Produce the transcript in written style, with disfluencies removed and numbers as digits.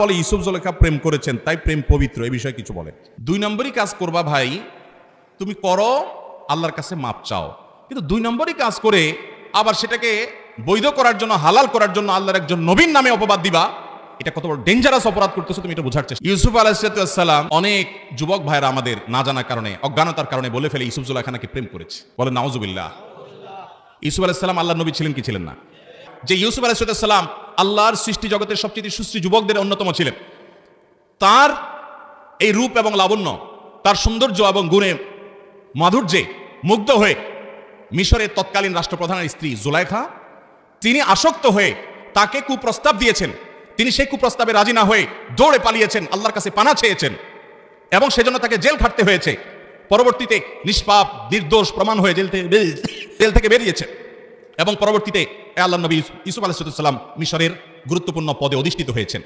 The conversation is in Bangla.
বলে ইউসুফ জুলেখা প্রেম করেছেন তাই প্রেম পবিত্র, এই বিষয়ে কিছু বলে। 2 নম্বরই কাজ করবা ভাই, তুমি করো আল্লাহর কাছে মাপ চাও, কিন্তু 2 নম্বরই কাজ করে আবার সেটাকে বৈধ করার জন্য, হালাল করার জন্য আল্লাহর একজন নবীর নামে অপবাদ দিবা, এটা কত বড় ডেঞ্জারাস অপরাধ করতেছো তুমি এটা বোঝার চেষ্টা। ইউসুফ আলাইহিস সালাম অনেক যুবক ভাইরা আমাদের না জানার কারণে, অজ্ঞানতার কারণে বলে ফেলে ইউসুফ জুলেখা নাকি প্রেম করেছে, বলে নাউজুবিল্লাহ। ইউসুফ আলাইহিস সালাম আল্লাহর নবী ছিলেন কি ছিলেন না? যে ইউসুফ আলাইহিস সালাম আল্লাহর সৃষ্টি জগতের সবচেয়ে সুশ্রী যুবকদের অন্যতম ছিলেন, তার এই রূপ এবং লাবণ্য, তার সৌন্দর্য এবং গুণে মাধুর্যে মুগ্ধ হয়ে মিশরের তৎকালীন রাষ্ট্রপ্রধানের স্ত্রী জুলাইখা, তিনি আসক্ত হয়ে তাকে কুপ্রস্তাব দিয়েছেন। তিনি সেই কুপ্রস্তাবে রাজি না হয়ে দৌড়ে পালিয়েছেন, আল্লাহর কাছে পানা চেয়েছেন এবং সেজন্য তাকে জেল খাটতে হয়েছে। পরবর্তীতে নিষ্পাপ নির্দোষ প্রমাণ হয়ে জেল থেকে বেরিয়েছে এবং পরবর্তীতে আল্লাহর নবী ইউসুফ আলাইহিস সালাম মিশরের গুরুত্বপূর্ণ পদে অধিষ্ঠিত হয়েছেন।